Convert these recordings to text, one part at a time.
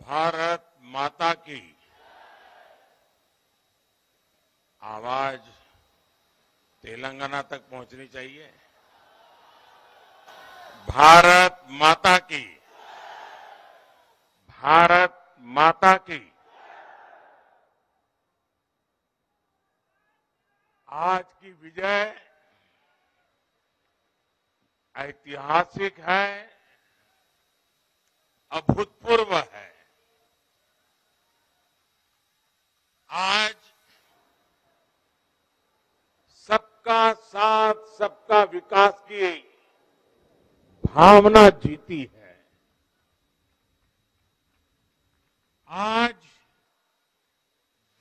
भारत माता की आवाज तेलंगाना तक पहुंचनी चाहिए। भारत माता की, भारत माता की। आज की विजय ऐतिहासिक है, अभूतपूर्व है। आज सबका साथ, सबका विकास की भावना जीती है। आज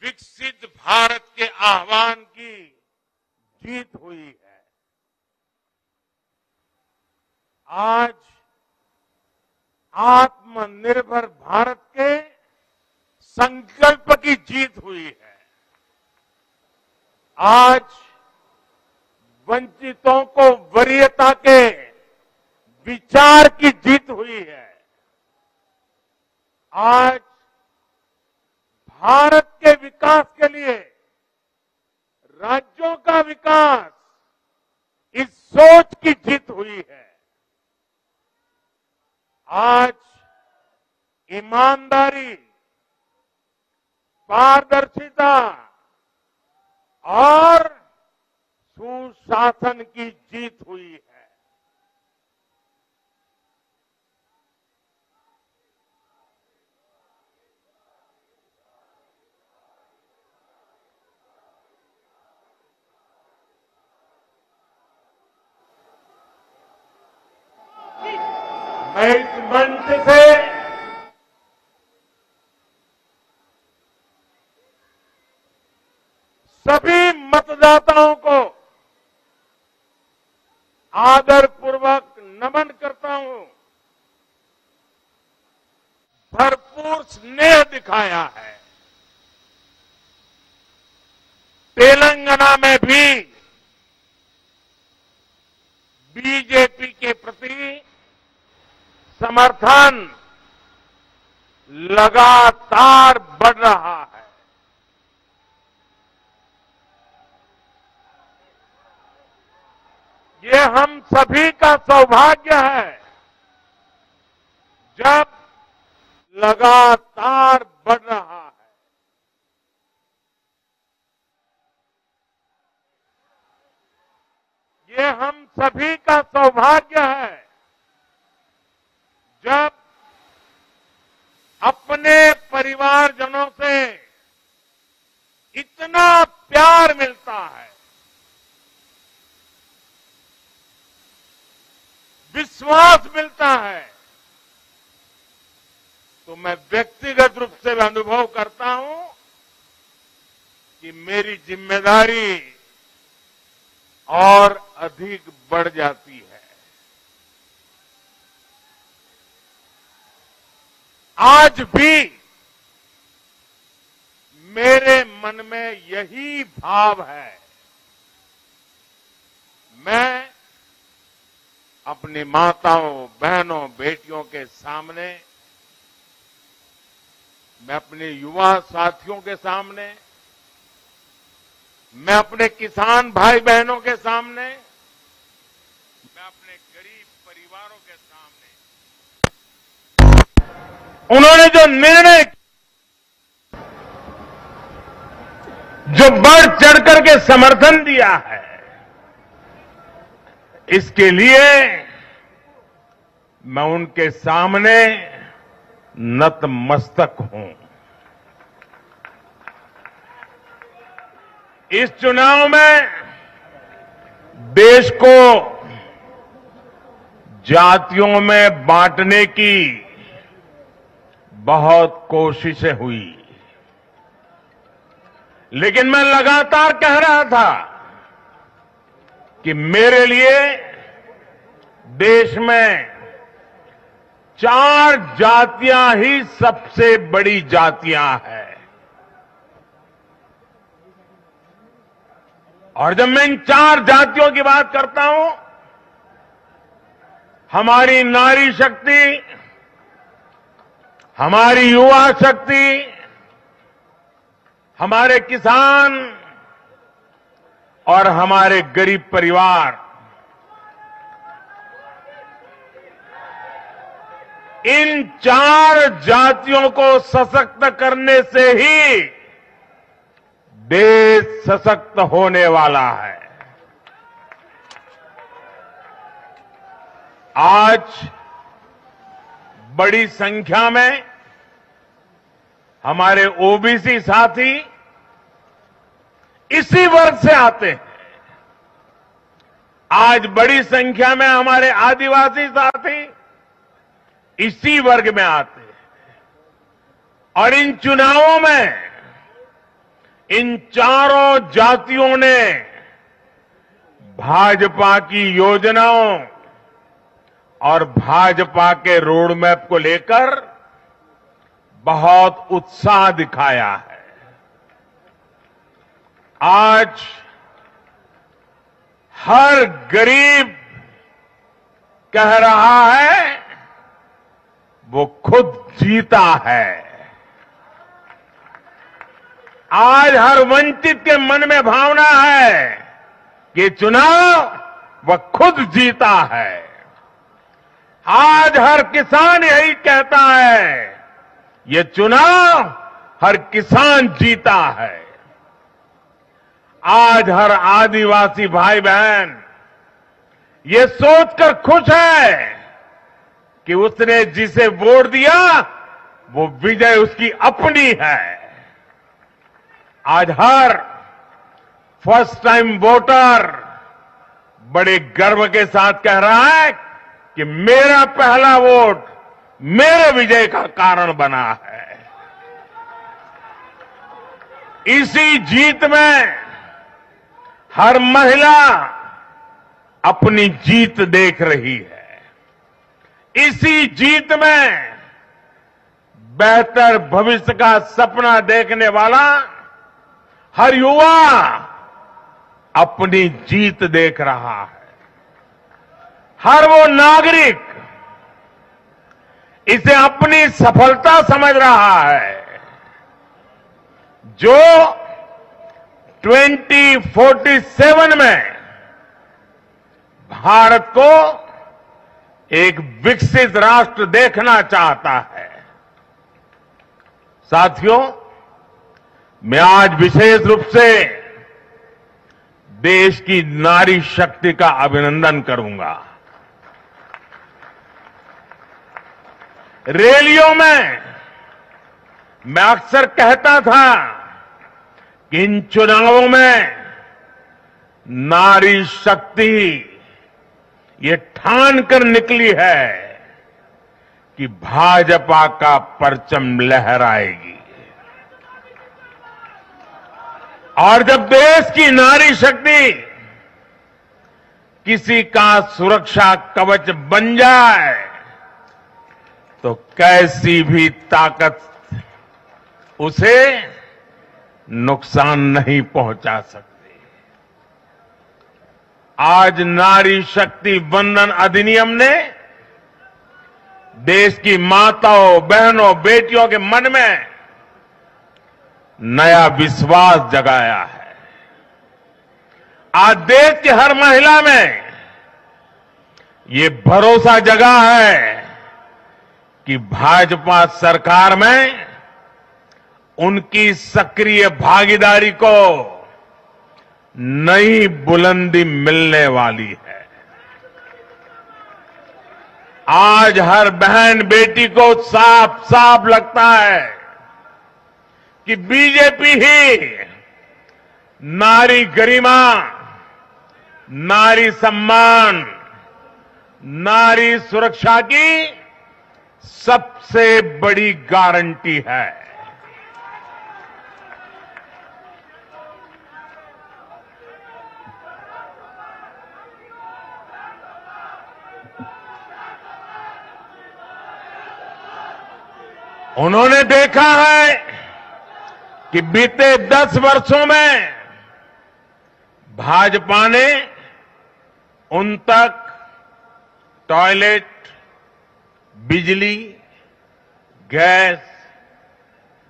विकसित भारत के आह्वान की जीत हुई है। आज आत्मनिर्भर भारत के संकल्प की जीत हुई है। आज वंचितों को वरीयता के विचार की जीत हुई है। आज भारत के विकास के लिए राज्यों का विकास, इस सोच की जीत हुई है। आज ईमानदारी, पारदर्शिता और सुशासन की जीत हुई है। मैं इस मंच से सभी मतदाताओं को आदरपूर्वक नमन करता हूं। भरपूर स्नेह दिखाया है। तेलंगाना में भी बीजेपी के प्रति समर्थन लगातार बढ़ रहा है। ये हम सभी का सौभाग्य है जब लगातार बढ़ रहा है। ये हम सभी का सौभाग्य है जब अपने परिवारजनों से इतना प्यार मिलता है, विश्वास मिलता है, तो मैं व्यक्तिगत रूप से अनुभव करता हूं कि मेरी जिम्मेदारी और अधिक बढ़ जाती है। आज भी मेरे मन में यही भाव है। मैं अपनी माताओं, बहनों, बेटियों के सामने, मैं अपने युवा साथियों के सामने, मैं अपने किसान भाई बहनों के सामने, मैं अपने गरीब परिवारों के सामने उन्होंने जो निर्णय, जो बढ़ चढ़ करके समर्थन दिया है, इसके लिए मैं उनके सामने नतमस्तक हूं। इस चुनाव में देश को जातियों में बांटने की बहुत कोशिशें हुई, लेकिन मैं लगातार कह रहा था कि मेरे लिए देश में 4 जातियां ही सबसे बड़ी जातियां हैं। और जब मैं इन 4 जातियों की बात करता हूं, हमारी नारी शक्ति, हमारी युवा शक्ति, हमारे किसान और हमारे गरीब परिवार इन 4 जातियों को सशक्त करने से ही देश सशक्त होने वाला है। आज बड़ी संख्या में हमारे ओबीसी साथी इसी वर्ग से आते हैं। आज बड़ी संख्या में हमारे आदिवासी साथी इसी वर्ग में आते हैं और इन चुनावों में इन चारों जातियों ने भाजपा की योजनाओं और भाजपा के रोड मैप को लेकर बहुत उत्साह दिखाया है। आज हर गरीब कह रहा है वो खुद जीता है। आज हर वंचित के मन में भावना है कि चुनाव वह खुद जीता है। आज हर किसान यही कहता है ये चुनाव हर किसान जीता है। आज हर आदिवासी भाई बहन ये सोचकर खुश है कि उसने जिसे वोट दिया वो विजय उसकी अपनी है। आज हर फर्स्ट टाइम वोटर बड़े गर्व के साथ कह रहा है कि मेरा पहला वोट मेरे विजय का कारण बना है। इसी जीत में हर महिला अपनी जीत देख रही है। इसी जीत में बेहतर भविष्य का सपना देखने वाला हर युवा अपनी जीत देख रहा है। हर वो नागरिक इसे अपनी सफलता समझ रहा है जो 2047 में भारत को एक विकसित राष्ट्र देखना चाहता है। साथियों, मैं आज विशेष रूप से देश की नारी शक्ति का अभिनंदन करूंगा। रैलियों में मैं अक्सर कहता था कि इन चुनावों में नारी शक्ति ये ठान कर निकली है कि भाजपा का परचम लहराएगी। और जब देश की नारी शक्ति किसी का सुरक्षा कवच बन जाए तो कैसी भी ताकत उसे नुकसान नहीं पहुंचा सकती। आज नारी शक्ति वंदन अधिनियम ने देश की माताओं, बहनों, बेटियों के मन में नया विश्वास जगाया है। आज देश की हर महिला में ये भरोसा जगा है कि भाजपा सरकार में उनकी सक्रिय भागीदारी को नई बुलंदी मिलने वाली है। आज हर बहन बेटी को साफ साफ लगता है कि बीजेपी ही नारी गरिमा, नारी सम्मान, नारी सुरक्षा की सबसे बड़ी गारंटी है। उन्होंने देखा है कि बीते 10 वर्षों में भाजपा ने उन तक टॉयलेट, बिजली, गैस,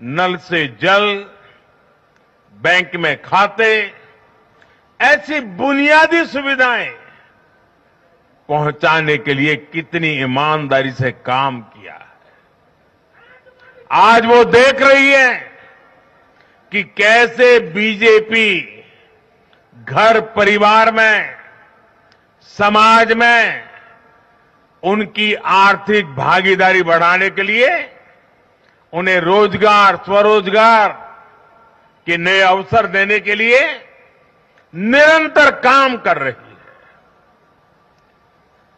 नल से जल, बैंक में खाते, ऐसी बुनियादी सुविधाएं पहुंचाने के लिए कितनी ईमानदारी से काम किया है। आज वो देख रही है कि कैसे बीजेपी घर परिवार में, समाज में उनकी आर्थिक भागीदारी बढ़ाने के लिए उन्हें रोजगार, स्वरोजगार के नए अवसर देने के लिए निरंतर काम कर रही है।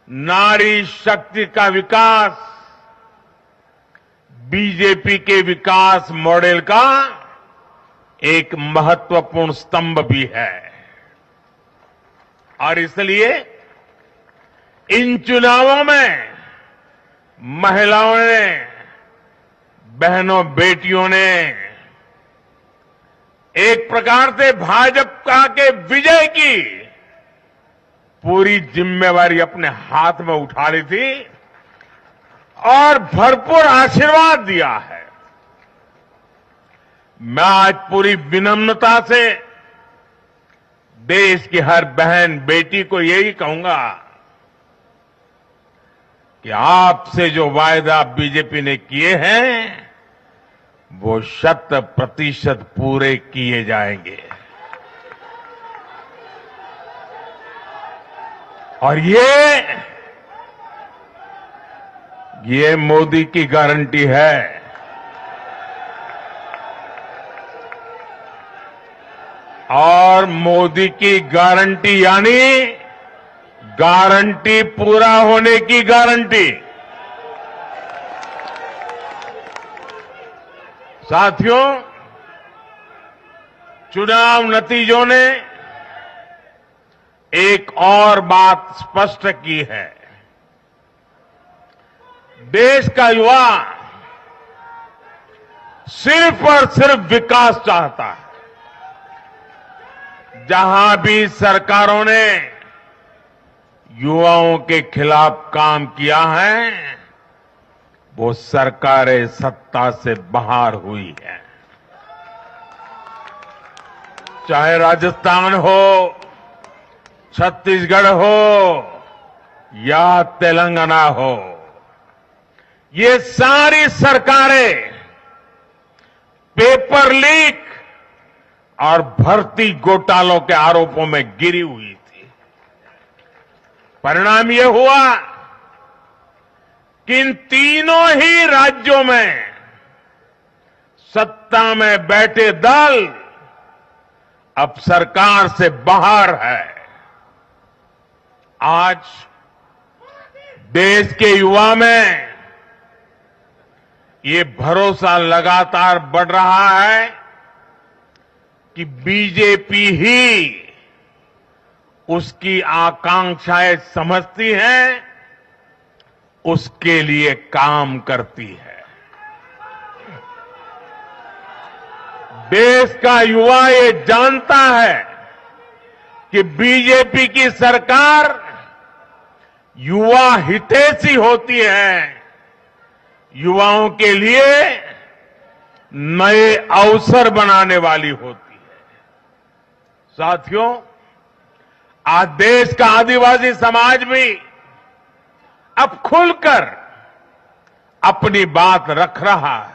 नारी शक्ति का विकास बीजेपी के विकास मॉडल का एक महत्वपूर्ण स्तंभ भी है और इसलिए इन चुनावों में महिलाओं ने, बहनों बेटियों ने एक प्रकार से भाजपा के विजय की पूरी जिम्मेवारी अपने हाथ में उठा ली थी और भरपूर आशीर्वाद दिया है। मैं आज पूरी विनम्रता से देश की हर बहन बेटी को यही कहूंगा कि आपसे जो वायदा बीजेपी ने किए हैं वो 100% पूरे किए जाएंगे और ये मोदी की गारंटी है। और मोदी की गारंटी यानी गारंटी पूरा होने की गारंटी। साथियों, चुनाव नतीजों ने एक और बात स्पष्ट की है। देश का युवा सिर्फ और सिर्फ विकास चाहता है। जहां भी सरकारों ने युवाओं के खिलाफ काम किया है वो सरकारें सत्ता से बाहर हुई है। चाहे राजस्थान हो, छत्तीसगढ़ हो या तेलंगाना हो, ये सारी सरकारें पेपर लीक और भर्ती घोटालों के आरोपों में गिरी हुई थी। परिणाम यह हुआ कि इन तीनों ही राज्यों में सत्ता में बैठे दल अब सरकार से बाहर है। आज देश के युवा में ये भरोसा लगातार बढ़ रहा है कि बीजेपी ही उसकी आकांक्षाएं समझती है, उसके लिए काम करती है। देश का युवा ये जानता है कि बीजेपी की सरकार युवा हितैषी होती है, युवाओं के लिए नए अवसर बनाने वाली होती है। साथियों, आज देश का आदिवासी समाज भी अब खुलकर अपनी बात रख रहा है।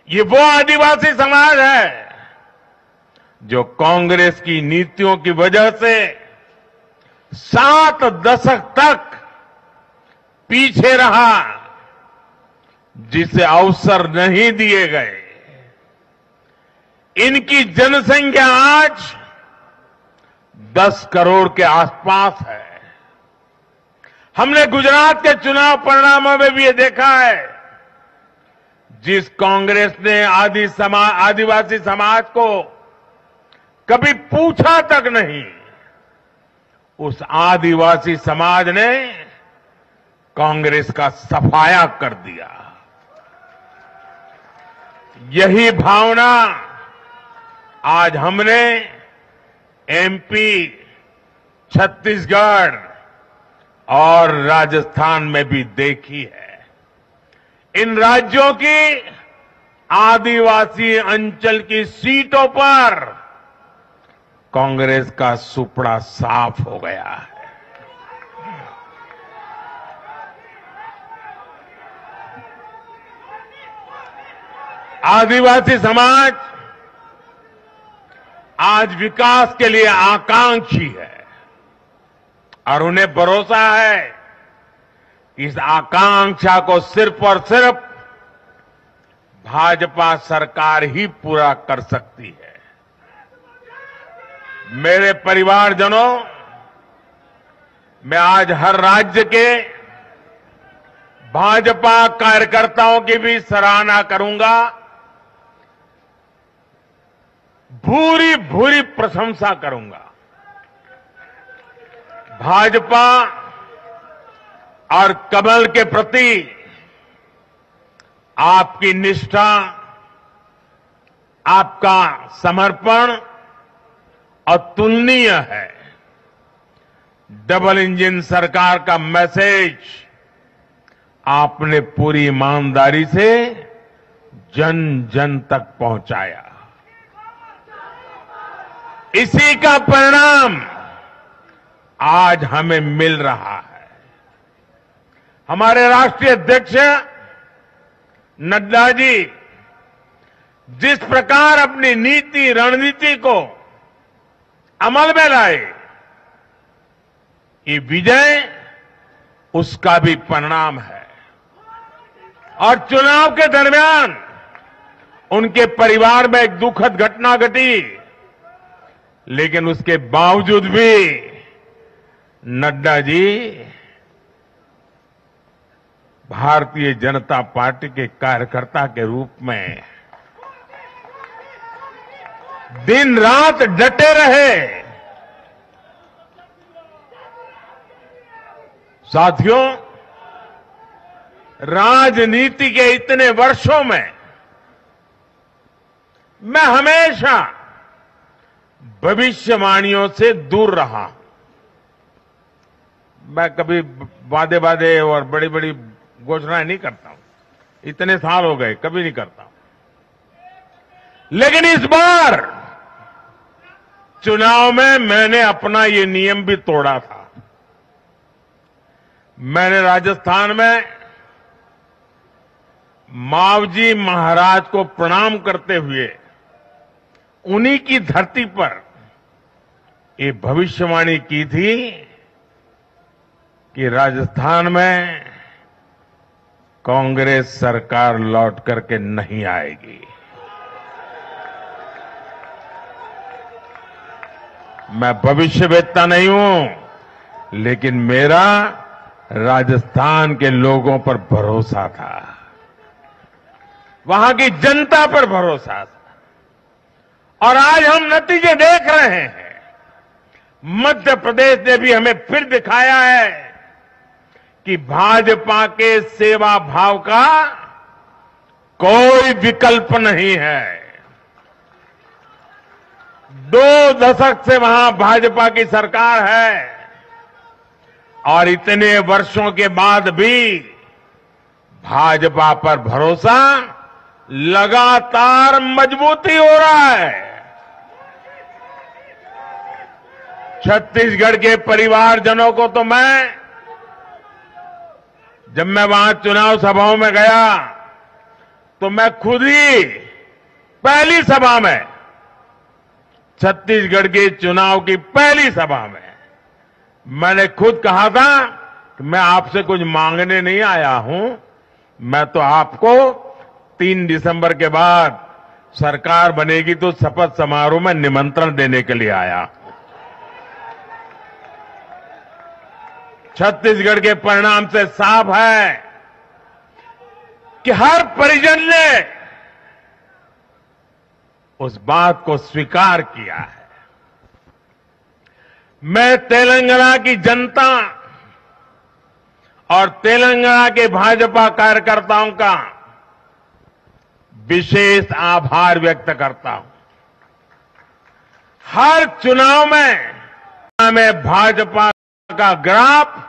ये वो आदिवासी समाज है जो कांग्रेस की नीतियों की वजह से 7 दशक तक पीछे रहा, जिसे अवसर नहीं दिए गए। इनकी जनसंख्या आज 10 करोड़ के आसपास है। हमने गुजरात के चुनाव परिणामों में भी ये देखा है, जिस कांग्रेस ने आदिवासी समाज को कभी पूछा तक नहीं, उस आदिवासी समाज ने कांग्रेस का सफाया कर दिया। यही भावना आज हमने एमपी, छत्तीसगढ़ और राजस्थान में भी देखी है। इन राज्यों की आदिवासी अंचल की सीटों पर कांग्रेस का सुपड़ा साफ हो गया है। आदिवासी समाज आज विकास के लिए आकांक्षी है और उन्हें भरोसा है कि इस आकांक्षा को सिर्फ और सिर्फ भाजपा सरकार ही पूरा कर सकती है। मेरे परिवारजनों, मैं आज हर राज्य के भाजपा कार्यकर्ताओं की भी सराहना करूंगा, भूरी भूरी प्रशंसा करूंगा। भाजपा और कमल के प्रति आपकी निष्ठा, आपका समर्पण अतुलनीय है। डबल इंजन सरकार का मैसेज आपने पूरी ईमानदारी से जन जन तक पहुंचाया। इसी का परिणाम आज हमें मिल रहा है। हमारे राष्ट्रीय अध्यक्ष नड्डा जी जिस प्रकार अपनी नीति रणनीति को अमल में लाए, ये विजय उसका भी परिणाम है। और चुनाव के दरमियान उनके परिवार में एक दुखद घटना घटी, लेकिन उसके बावजूद भी नड्डा जी भारतीय जनता पार्टी के कार्यकर्ता के रूप में दिन रात डटे रहे। साथियों, राजनीति के इतने वर्षों में मैं हमेशा भविष्यवाणियों से दूर रहा। मैं कभी वादे वादे और बड़ी बड़ी घोषणाएं नहीं करता हूं। इतने साल हो गए, कभी नहीं करता। लेकिन इस बार चुनाव में मैंने अपना ये नियम भी तोड़ा था। मैंने राजस्थान में मावजी महाराज को प्रणाम करते हुए उन्हीं की धरती पर ये भविष्यवाणी की थी कि राजस्थान में कांग्रेस सरकार लौट करके नहीं आएगी। मैं भविष्यवेत्ता नहीं हूं, लेकिन मेरा राजस्थान के लोगों पर भरोसा था, वहां की जनता पर भरोसा था। और आज हम नतीजे देख रहे हैं। मध्य प्रदेश ने भी हमें फिर दिखाया है कि भाजपा के सेवा भाव का कोई विकल्प नहीं है। 2 दशक से वहां भाजपा की सरकार है और इतने वर्षों के बाद भी भाजपा पर भरोसा लगातार मजबूती हो रहा है। छत्तीसगढ़ के परिवारजनों को तो जब मैं वहां चुनाव सभाओं में गया तो मैं खुद ही पहली सभा में, छत्तीसगढ़ के चुनाव की पहली सभा में मैंने खुद कहा था कि मैं आपसे कुछ मांगने नहीं आया हूं, मैं तो आपको 3 दिसंबर के बाद सरकार बनेगी तो शपथ समारोह में निमंत्रण देने के लिए आया। छत्तीसगढ़ के परिणाम से साफ है कि हर परिजन ने उस बात को स्वीकार किया है। मैं तेलंगाना की जनता और तेलंगाना के भाजपा कार्यकर्ताओं का विशेष आभार व्यक्त करता हूं। हर चुनाव में भाजपा का ग्राफ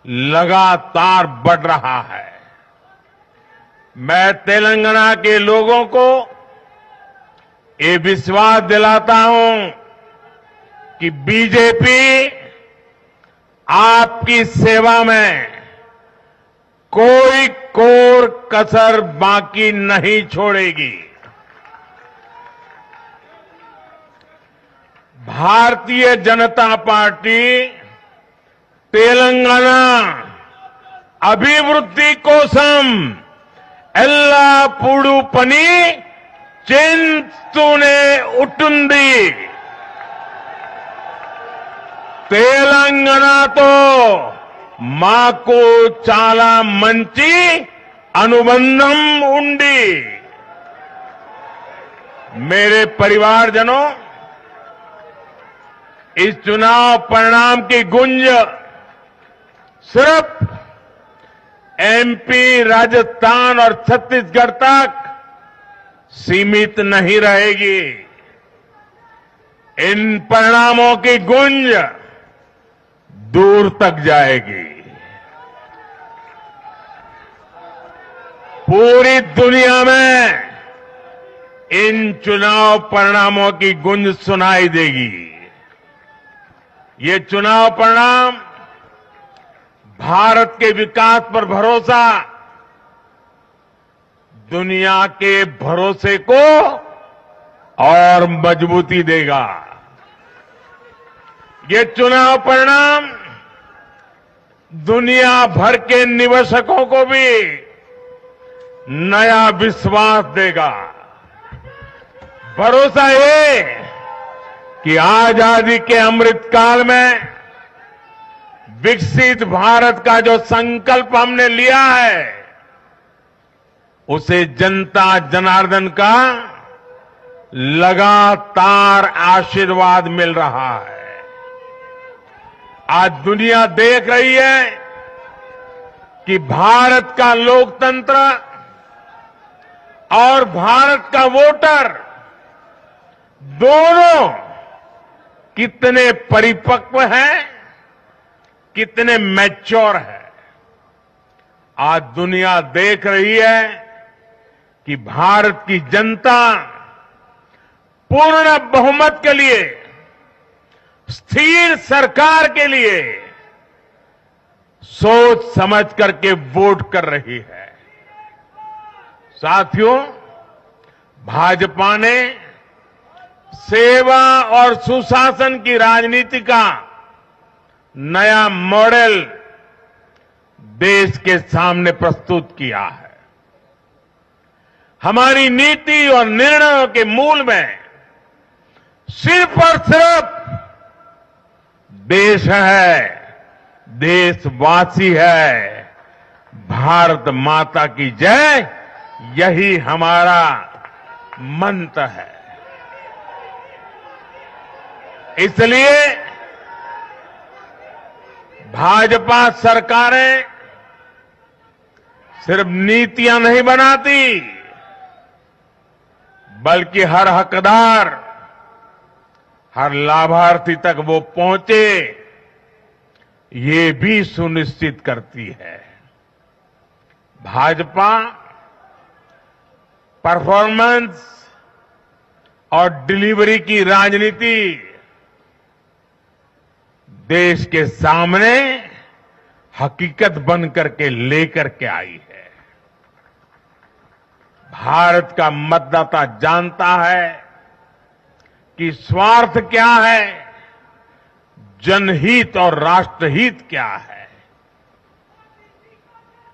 लगातार बढ़ रहा है। मैं तेलंगाना के लोगों को ये विश्वास दिलाता हूं कि बीजेपी आपकी सेवा में कोई कोर कसर बाकी नहीं छोड़ेगी। भारतीय जनता पार्टी तेलंगाना अभिवृद्धि कोसम एल्लापूडू पनी చేస్తూనే ఉంటుంది। తెలంగాణతో మాకు చాలా మంచి అనుబంధం ఉంది। मेरे परिवारजनों, इस चुनाव परिणाम की गुंज सिर्फ एमपी, राजस्थान और छत्तीसगढ़ तक सीमित नहीं रहेगी। इन परिणामों की गुंज दूर तक जाएगी। पूरी दुनिया में इन चुनाव परिणामों की गुंज सुनाई देगी। ये चुनाव परिणाम भारत के विकास पर भरोसा, दुनिया के भरोसे को और मजबूती देगा। ये चुनाव परिणाम दुनिया भर के निवेशकों को भी नया विश्वास देगा। भरोसा ये कि आजादी के अमृतकाल में विकसित भारत का जो संकल्प हमने लिया है, उसे जनता जनार्दन का लगातार आशीर्वाद मिल रहा है। आज दुनिया देख रही है कि भारत का लोकतंत्र और भारत का वोटर दोनों कितने परिपक्व हैं, कितने मैच्योर हैं। आज दुनिया देख रही है कि भारत की जनता पूर्ण बहुमत के लिए, स्थिर सरकार के लिए सोच समझ करके वोट कर रही है। साथियों, भाजपा ने सेवा और सुशासन की राजनीति का नया मॉडल देश के सामने प्रस्तुत किया है। हमारी नीति और निर्णयों के मूल में सिर्फ और सिर्फ देश है, देशवासी है, भारत माता की जय, यही हमारा मंत्र है। इसलिए भाजपा सरकारें सिर्फ नीतियां नहीं बनाती, बल्कि हर हकदार, हर लाभार्थी तक वो पहुंचे, ये भी सुनिश्चित करती है। भाजपा परफॉर्मेंस और डिलीवरी की राजनीति देश के सामने हकीकत बन करके लेकर के आई है। भारत का मतदाता जानता है कि स्वार्थ क्या है, जनहित और राष्ट्रहित क्या है।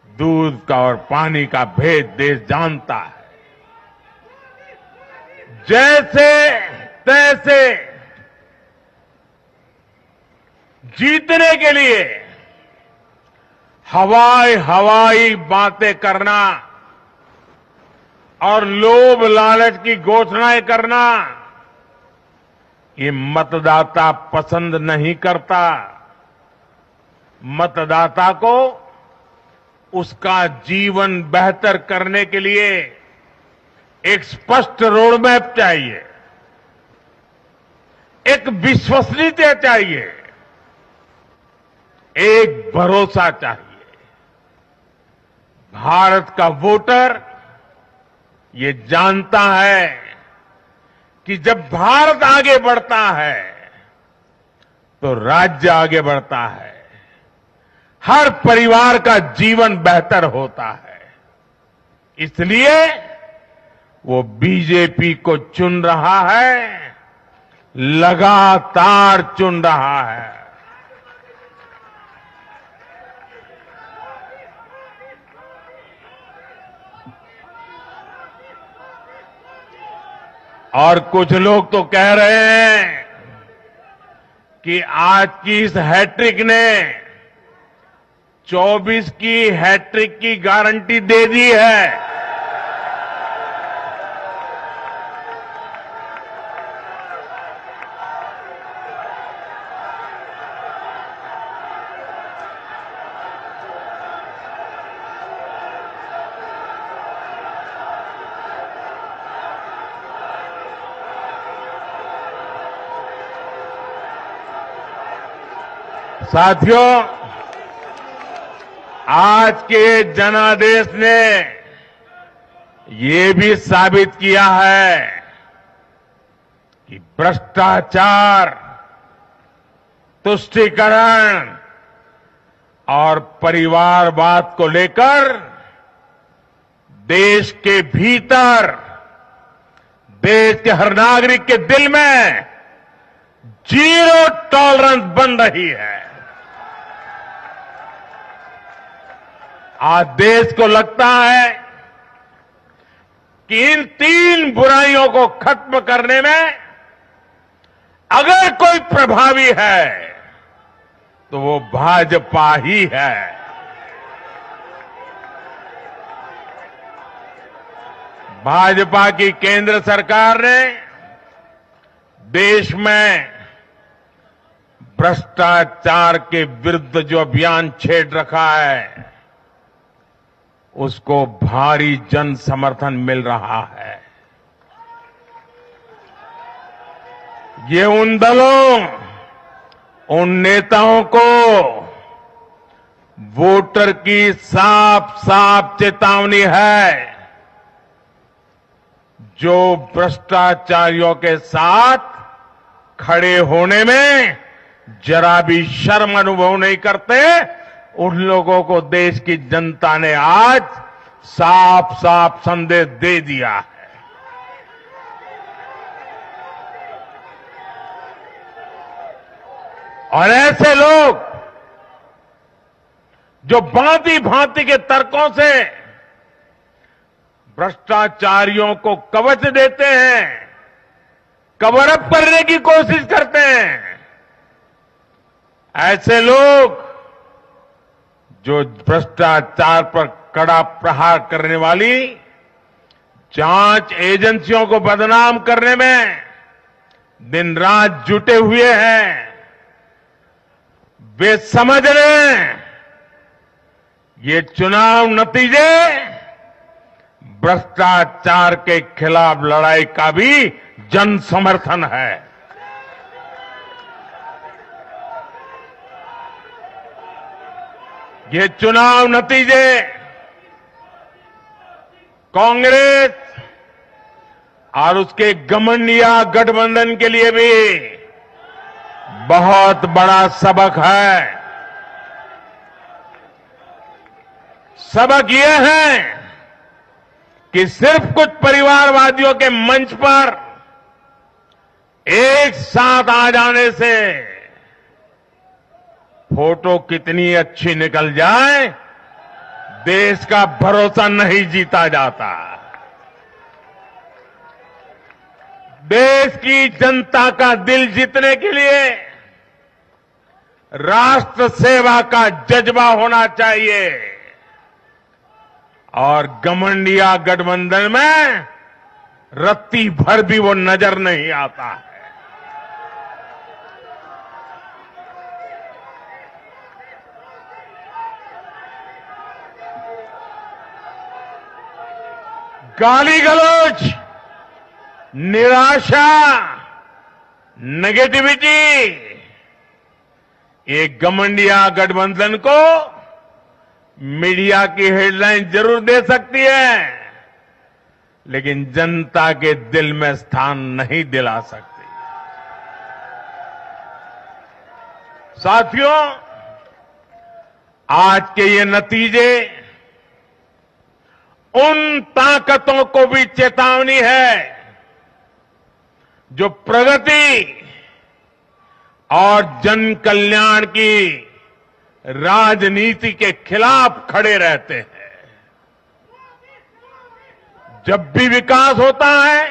दूध का और पानी का भेद देश जानता है। जैसे तैसे जीतने के लिए हवाई बातें करना और लोभ लालच की घोषणाएं करना, ये मतदाता पसंद नहीं करता। मतदाता को उसका जीवन बेहतर करने के लिए एक स्पष्ट रोडमैप चाहिए, एक विश्वसनीयता चाहिए, एक भरोसा चाहिए। भारत का वोटर ये जानता है कि जब भारत आगे बढ़ता है तो राज्य आगे बढ़ता है, हर परिवार का जीवन बेहतर होता है। इसलिए वो बीजेपी को चुन रहा है, लगातार चुन रहा है। और कुछ लोग तो कह रहे हैं कि आज की इस हैट्रिक ने 24 की हैट्रिक की गारंटी दे दी है। साथियों, आज के जनादेश ने ये भी साबित किया है कि भ्रष्टाचार, तुष्टीकरण और परिवारवाद को लेकर देश के भीतर, देश के हर नागरिक के दिल में जीरो टॉलरेंस बन रही है। आज देश को लगता है कि इन 3 बुराइयों को खत्म करने में अगर कोई प्रभावी है तो वो भाजपा ही है। भाजपा की केंद्र सरकार ने देश में भ्रष्टाचार के विरुद्ध जो अभियान छेड़ रखा है उसको भारी जन समर्थन मिल रहा है। ये उन दलों, उन नेताओं को वोटर की साफ साफ चेतावनी है जो भ्रष्टाचारियों के साथ खड़े होने में जरा भी शर्म अनुभव नहीं करते। उन लोगों को देश की जनता ने आज साफ साफ संदेश दे दिया है। और ऐसे लोग जो भांति भांति के तर्कों से भ्रष्टाचारियों को कवच देते हैं, कवर अप करने की कोशिश करते हैं, ऐसे लोग जो भ्रष्टाचार पर कड़ा प्रहार करने वाली जांच एजेंसियों को बदनाम करने में दिन रात जुटे हुए हैं, वे समझ लें ये चुनाव नतीजे भ्रष्टाचार के खिलाफ लड़ाई का भी जन समर्थन है। ये चुनाव नतीजे कांग्रेस और उसके घमंडिया गठबंधन के लिए भी बहुत बड़ा सबक है। सबक ये है कि सिर्फ कुछ परिवारवादियों के मंच पर एक साथ आ जाने से फोटो कितनी अच्छी निकल जाए, देश का भरोसा नहीं जीता जाता। देश की जनता का दिल जीतने के लिए राष्ट्र सेवा का जज्बा होना चाहिए और घमंडिया गठबंधन में रत्ती भर भी वो नजर नहीं आता है। गाली गलौज, निराशा, नेगेटिविटी, एक घमंडिया गठबंधन को मीडिया की हेडलाइन जरूर दे सकती है, लेकिन जनता के दिल में स्थान नहीं दिला सकती। साथियों, आज के ये नतीजे उन ताकतों को भी चेतावनी है जो प्रगति और जन कल्याण की राजनीति के खिलाफ खड़े रहते हैं। जब भी विकास होता है,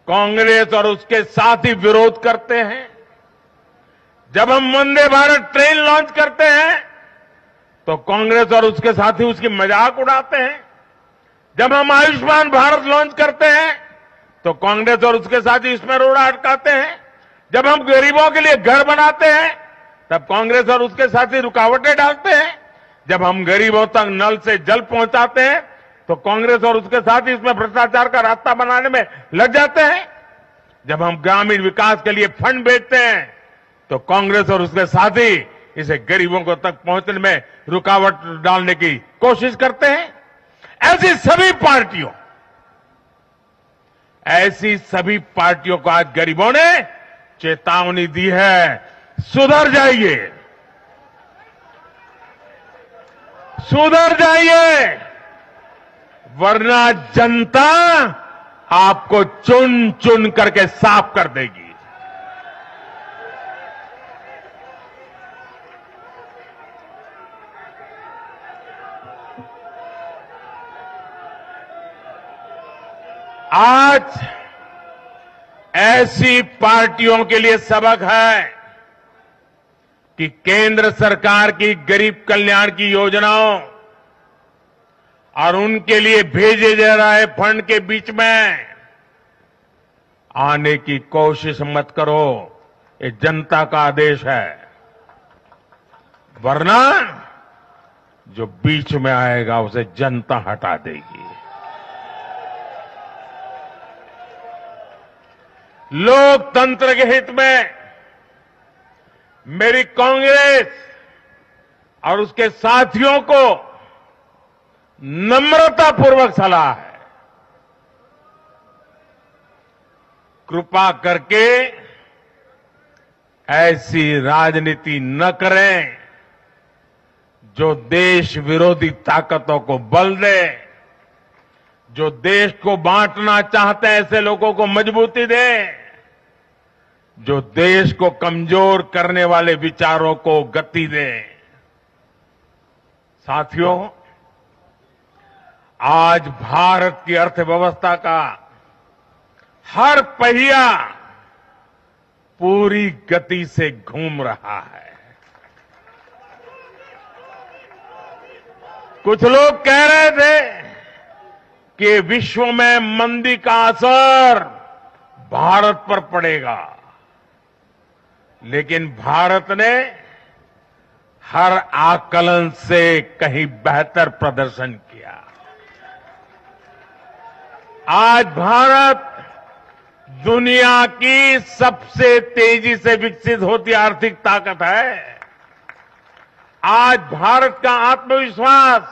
कांग्रेस और उसके साथी विरोध करते हैं। जब हम वंदे भारत ट्रेन लॉन्च करते हैं तो कांग्रेस और उसके साथी उसकी मजाक उड़ाते हैं। जब हम आयुष्मान भारत लॉन्च करते हैं तो कांग्रेस और उसके साथी इसमें रोड़ा अटकाते हैं। जब हम गरीबों के लिए घर बनाते हैं तब कांग्रेस और उसके साथी रुकावटें डालते हैं। जब हम गरीबों तक नल से जल पहुंचाते हैं तो कांग्रेस और उसके साथी इसमें भ्रष्टाचार का रास्ता बनाने में लग जाते हैं। जब हम ग्रामीण विकास के लिए फंड भेजते हैं तो कांग्रेस और उसके साथी इसे गरीबों को तक पहुंचने में रुकावट डालने की कोशिश करते हैं। ऐसी सभी पार्टियों को आज गरीबों ने चेतावनी दी है, सुधर जाइए, सुधर जाइए, वरना जनता आपको चुन चुन करके साफ कर देगी। आज ऐसी पार्टियों के लिए सबक है कि केंद्र सरकार की गरीब कल्याण की योजनाओं और उनके लिए भेजे जा रहे फंड के बीच में आने की कोशिश मत करो। ये जनता का आदेश है, वरना जो बीच में आएगा उसे जनता हटा देगी। लोकतंत्र के हित में मेरी कांग्रेस और उसके साथियों को नम्रतापूर्वक सलाह है, कृपा करके ऐसी राजनीति न करें जो देश विरोधी ताकतों को बल दे, जो देश को बांटना चाहते हैं ऐसे लोगों को मजबूती दे, जो देश को कमजोर करने वाले विचारों को गति दे। साथियों, आज भारत की अर्थव्यवस्था का हर पहिया पूरी गति से घूम रहा है। कुछ लोग कह रहे थे कि विश्व में मंदी का असर भारत पर पड़ेगा, लेकिन भारत ने हर आकलन से कहीं बेहतर प्रदर्शन किया। आज भारत दुनिया की सबसे तेजी से विकसित होती आर्थिक ताकत है। आज भारत का आत्मविश्वास,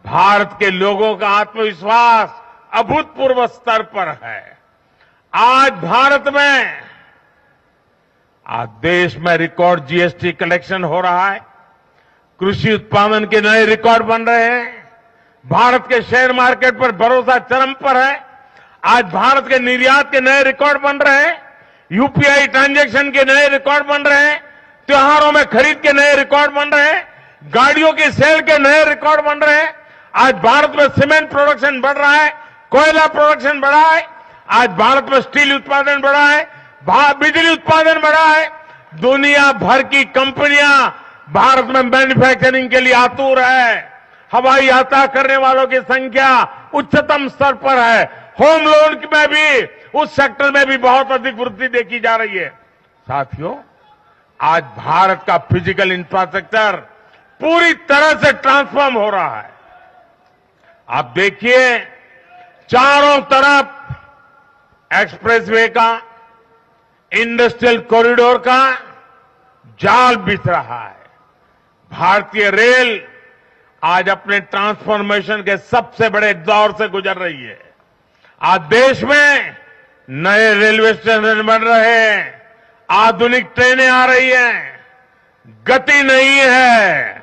भारत के लोगों का आत्मविश्वास अभूतपूर्व स्तर पर है। आज भारत में, आज देश में रिकॉर्ड जीएसटी कलेक्शन हो रहा है, कृषि उत्पादन के नए रिकॉर्ड बन रहे हैं, भारत के शेयर मार्केट पर भरोसा चरम पर है। आज भारत के निर्यात के नए रिकॉर्ड बन रहे हैं, यूपीआई ट्रांजैक्शन के नए रिकॉर्ड बन रहे हैं, त्योहारों में खरीद के नए रिकॉर्ड बन रहे हैं, गाड़ियों की सेल के नए रिकॉर्ड बन रहे हैं। आज भारत में सीमेंट प्रोडक्शन बढ़ रहा है, कोयला प्रोडक्शन बढ़ा है, आज भारत में स्टील उत्पादन बढ़ा है, बिजली उत्पादन बढ़ा है। दुनिया भर की कंपनियां भारत में मैन्युफैक्चरिंग के लिए आतुर है। हवाई यात्रा करने वालों की संख्या उच्चतम स्तर पर है। होम लोन में भी, उस सेक्टर में भी बहुत अधिक वृद्धि देखी जा रही है। साथियों, आज भारत का फिजिकल इंफ्रास्ट्रक्चर पूरी तरह से ट्रांसफॉर्म हो रहा है। आप देखिए, चारों तरफ एक्सप्रेसवे का, इंडस्ट्रियल कॉरिडोर का जाल बिछ रहा है। भारतीय रेल आज अपने ट्रांसफॉर्मेशन के सबसे बड़े दौर से गुजर रही है। आज देश में नए रेलवे स्टेशन बन रहे हैं, आधुनिक ट्रेनें आ रही हैं, गति नहीं है,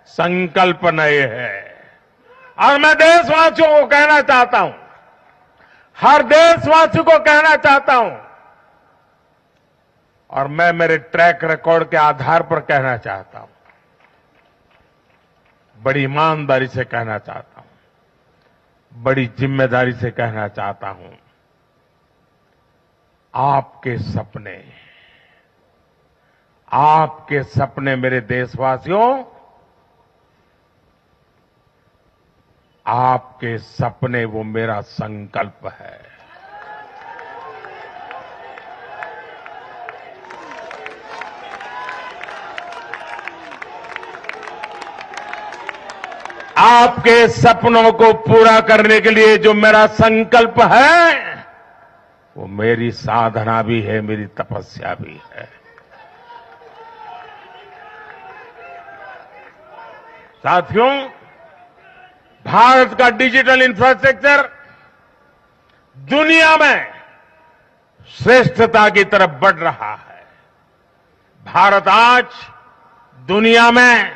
संकल्प नए है। और मैं देशवासियों को कहना चाहता हूं, हर देशवासी को कहना चाहता हूं, और मैं मेरे ट्रैक रिकॉर्ड के आधार पर कहना चाहता हूं, बड़ी ईमानदारी से कहना चाहता हूं, बड़ी जिम्मेदारी से कहना चाहता हूं, आपके सपने मेरे देशवासियों, आपके सपने वो मेरा संकल्प है। आपके सपनों को पूरा करने के लिए जो मेरा संकल्प है, वो मेरी साधना भी है, मेरी तपस्या भी है। साथियों, भारत का डिजिटल इंफ्रास्ट्रक्चर दुनिया में श्रेष्ठता की तरफ बढ़ रहा है। भारत आज दुनिया में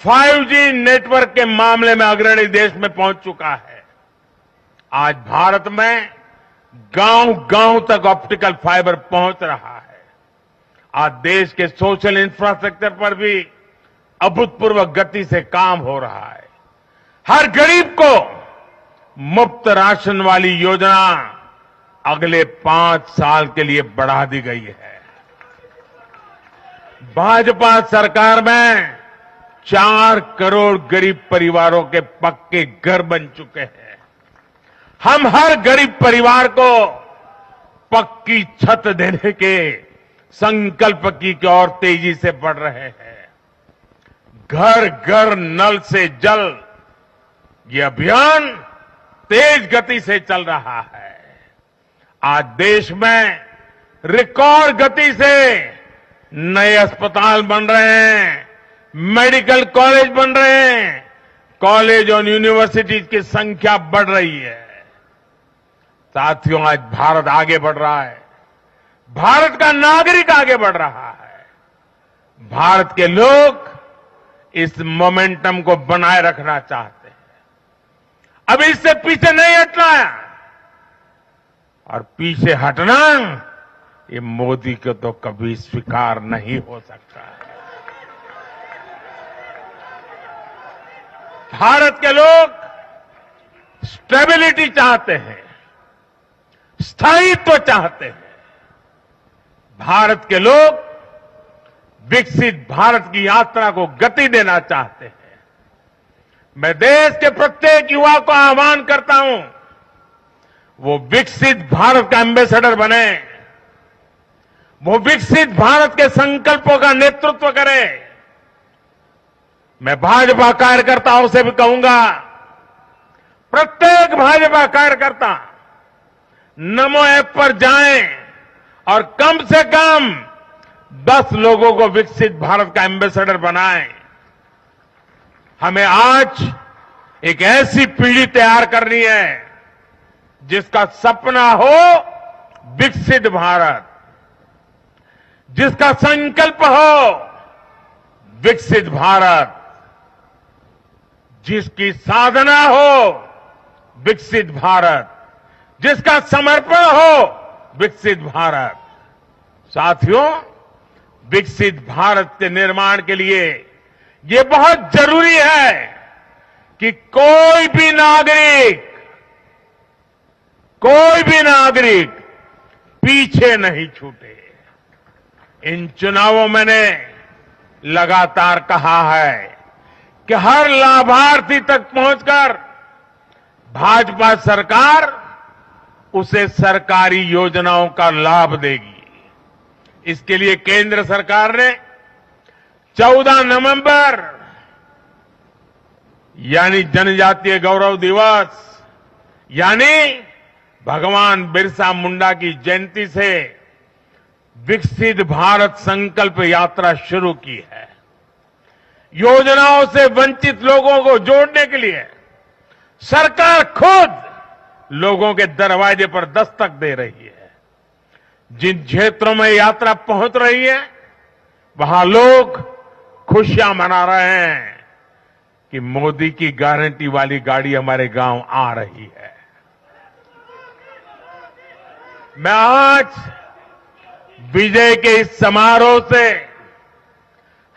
5G नेटवर्क के मामले में अग्रणी देश में पहुंच चुका है। आज भारत में गांव-गांव तक ऑप्टिकल फाइबर पहुंच रहा है। आज देश के सोशल इंफ्रास्ट्रक्चर पर भी अभूतपूर्व गति से काम हो रहा है। हर गरीब को मुफ्त राशन वाली योजना अगले 5 साल के लिए बढ़ा दी गई है। भाजपा सरकार में 4 करोड़ गरीब परिवारों के पक्के घर बन चुके हैं। हम हर गरीब परिवार को पक्की छत देने के संकल्प की ओर तेजी से बढ़ रहे हैं। घर घर नल से जल, ये अभियान तेज गति से चल रहा है। आज देश में रिकॉर्ड गति से नए अस्पताल बन रहे हैं, मेडिकल कॉलेज बन रहे हैं, कॉलेज और यूनिवर्सिटीज की संख्या बढ़ रही है। साथियों, आज भारत आगे बढ़ रहा है, भारत का नागरिक आगे बढ़ रहा है। भारत के लोग इस मोमेंटम को बनाए रखना चाहते हैं। अब इससे पीछे नहीं हटना है, और पीछे हटना ये मोदी को तो कभी स्वीकार नहीं हो सकता है। भारत के लोग स्टेबिलिटी चाहते हैं, स्थायित्व चाहते हैं। भारत के लोग विकसित भारत की यात्रा को गति देना चाहते हैं। मैं देश के प्रत्येक युवा को आह्वान करता हूं, वो विकसित भारत का एम्बेसडर बने, वो विकसित भारत के संकल्पों का नेतृत्व करे। मैं भाजपा कार्यकर्ताओं से भी कहूंगा, प्रत्येक भाजपा कार्यकर्ता नमो ऐप पर जाएं और कम से कम 10 लोगों को विकसित भारत का एम्बेसडर बनाएं। हमें आज एक ऐसी पीढ़ी तैयार करनी है जिसका सपना हो विकसित भारत, जिसका संकल्प हो विकसित भारत, जिसकी साधना हो विकसित भारत, जिसका समर्पण हो विकसित भारत। साथियों, विकसित भारत के निर्माण के लिए ये बहुत जरूरी है कि कोई भी नागरिक पीछे नहीं छूटे। इन चुनावों में मैंने लगातार कहा है कि हर लाभार्थी तक पहुंचकर भाजपा सरकार उसे सरकारी योजनाओं का लाभ देगी। इसके लिए केंद्र सरकार ने 14 नवंबर यानी जनजातीय गौरव दिवस, यानी भगवान बिरसा मुंडा की जयंती से विकसित भारत संकल्प यात्रा शुरू की है। योजनाओं से वंचित लोगों को जोड़ने के लिए सरकार खुद लोगों के दरवाजे पर दस्तक दे रही है। जिन क्षेत्रों में यात्रा पहुंच रही है, वहां लोग खुशियां मना रहे हैं कि मोदी की गारंटी वाली गाड़ी हमारे गांव आ रही है। मैं आज विजय के इस समारोह से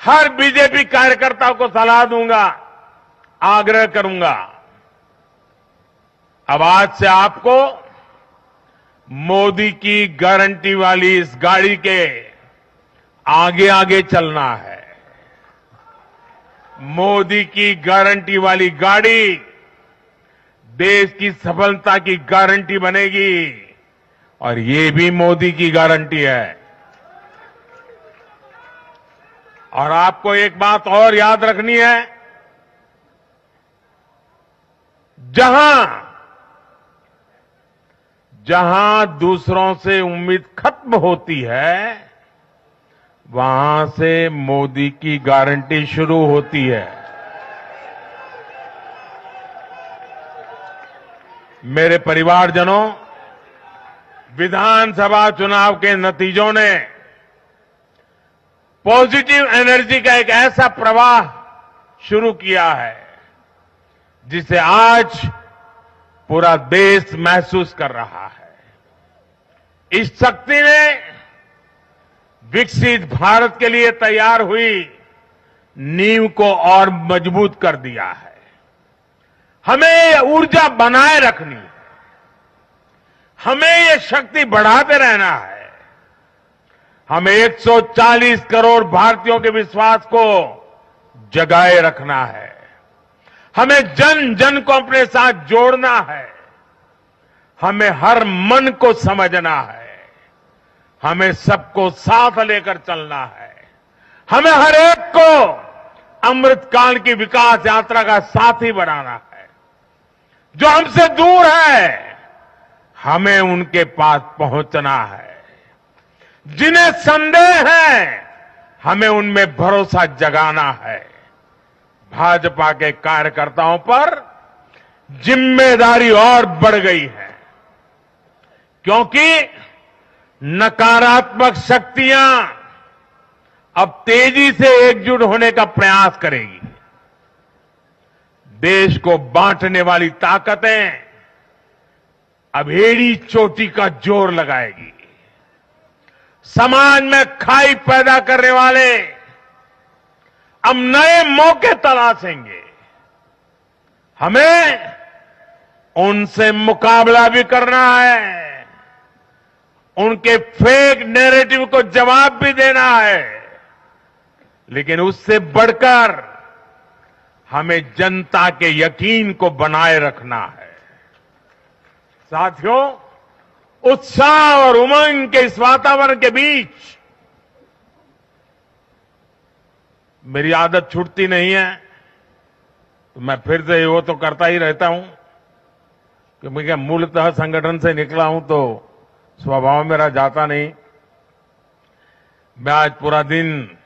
हर बीजेपी कार्यकर्ता को सलाह दूंगा, आग्रह करूंगा, अब आज से आपको मोदी की गारंटी वाली इस गाड़ी के आगे आगे चलना है। मोदी की गारंटी वाली गाड़ी देश की सफलता की गारंटी बनेगी और ये भी मोदी की गारंटी है। और आपको एक बात और याद रखनी है, जहां दूसरों से उम्मीद खत्म होती है, वहां से मोदी की गारंटी शुरू होती है। मेरे परिवारजनों, विधानसभा चुनाव के नतीजों ने पॉजिटिव एनर्जी का एक ऐसा प्रवाह शुरू किया है जिसे आज पूरा देश महसूस कर रहा है। इस शक्ति ने विकसित भारत के लिए तैयार हुई नींव को और मजबूत कर दिया है। हमें ये ऊर्जा बनाए रखनी है, हमें ये शक्ति बढ़ाते रहना है। हमें 140 करोड़ भारतीयों के विश्वास को जगाए रखना है। हमें जन जन को अपने साथ जोड़ना है। हमें हर मन को समझना है। हमें सबको साथ लेकर चलना है। हमें हर एक को अमृतकाल की विकास यात्रा का साथी बनाना है। जो हमसे दूर है, हमें उनके पास पहुंचना है। जिन्हें संदेह है, हमें उनमें भरोसा जगाना है। भाजपा के कार्यकर्ताओं पर जिम्मेदारी और बढ़ गई है, क्योंकि नकारात्मक शक्तियां अब तेजी से एकजुट होने का प्रयास करेगी। देश को बांटने वाली ताकतें अब एड़ी चोटी का जोर लगाएगी। समाज में खाई पैदा करने वाले अब नए मौके तलाशेंगे। हमें उनसे मुकाबला भी करना है, उनके फेक नैरेटिव को जवाब भी देना है, लेकिन उससे बढ़कर हमें जनता के यकीन को बनाए रखना है। साथियों, उत्साह और उमंग के इस वातावरण के बीच मेरी आदत छूटती नहीं है, तो मैं फिर से वो तो करता ही रहता हूं कि मैं मूलतः संगठन से निकला हूं तो स्वभाव मेरा जाता नहीं। मैं आज पूरा दिन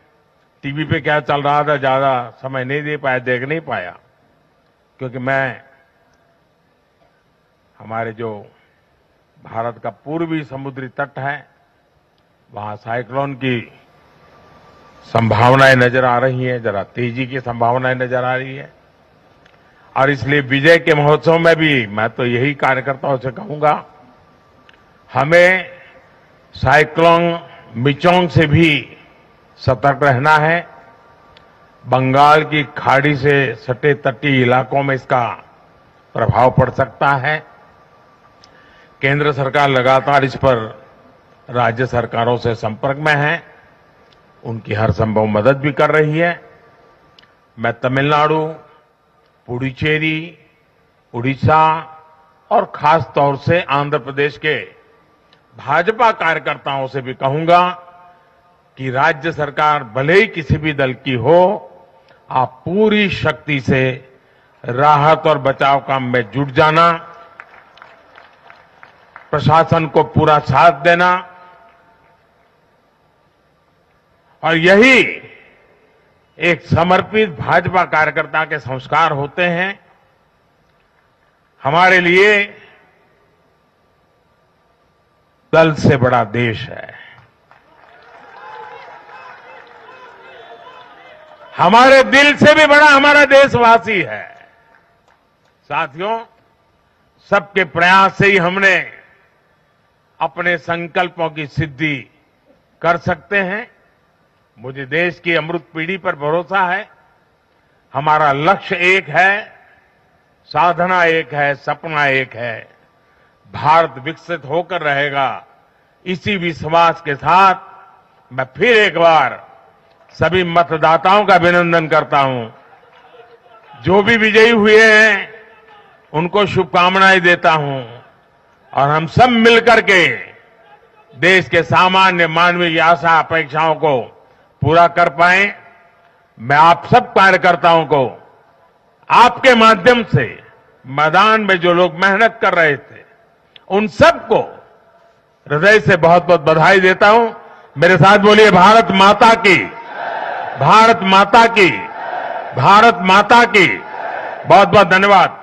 टीवी पे क्या चल रहा था ज्यादा समय नहीं दे पाया, देख नहीं पाया, क्योंकि मैं हमारे जो भारत का पूर्वी समुद्री तट है, वहां साइक्लोन की संभावनाएं नजर आ रही हैं, जरा तेजी की संभावनाएं नजर आ रही है। और इसलिए विजय के महोत्सव में भी मैं तो यही कार्यकर्ताओं से कहूंगा, हमें साइक्लोन मिचोंग से भी सतर्क रहना है। बंगाल की खाड़ी से सटे तटीय इलाकों में इसका प्रभाव पड़ सकता है। केंद्र सरकार लगातार इस पर राज्य सरकारों से संपर्क में है, उनकी हर संभव मदद भी कर रही है। मैं तमिलनाडु, पुडुचेरी, उड़ीसा और खास तौर से आंध्र प्रदेश के भाजपा कार्यकर्ताओं से भी कहूंगा कि राज्य सरकार भले ही किसी भी दल की हो, आप पूरी शक्ति से राहत और बचाव काम में जुट जाना, प्रशासन को पूरा साथ देना, और यही एक समर्पित भाजपा कार्यकर्ता के संस्कार होते हैं। हमारे लिए दल से बड़ा देश है। हमारे दिल से भी बड़ा हमारा देशवासी है। साथियों, सबके प्रयास से ही हमने अपने संकल्पों की सिद्धि कर सकते हैं। मुझे देश की अमृत पीढ़ी पर भरोसा है। हमारा लक्ष्य एक है, साधना एक है, सपना एक है। भारत विकसित होकर रहेगा। इसी विश्वास के साथ मैं फिर एक बार सभी मतदाताओं का अभिनंदन करता हूं। जो भी विजयी हुए हैं उनको शुभकामनाएं देता हूं और हम सब मिलकर के देश के सामान्य मानवीय की आशा अपेक्षाओं को पूरा कर पाए। मैं आप सब कार्यकर्ताओं को आपके माध्यम से मैदान में जो लोग मेहनत कर रहे थे उन सबको हृदय से बहुत बहुत बधाई देता हूं। मेरे साथ बोलिए भारत माता की, भारत माता की, भारत माता की। बहुत बहुत धन्यवाद।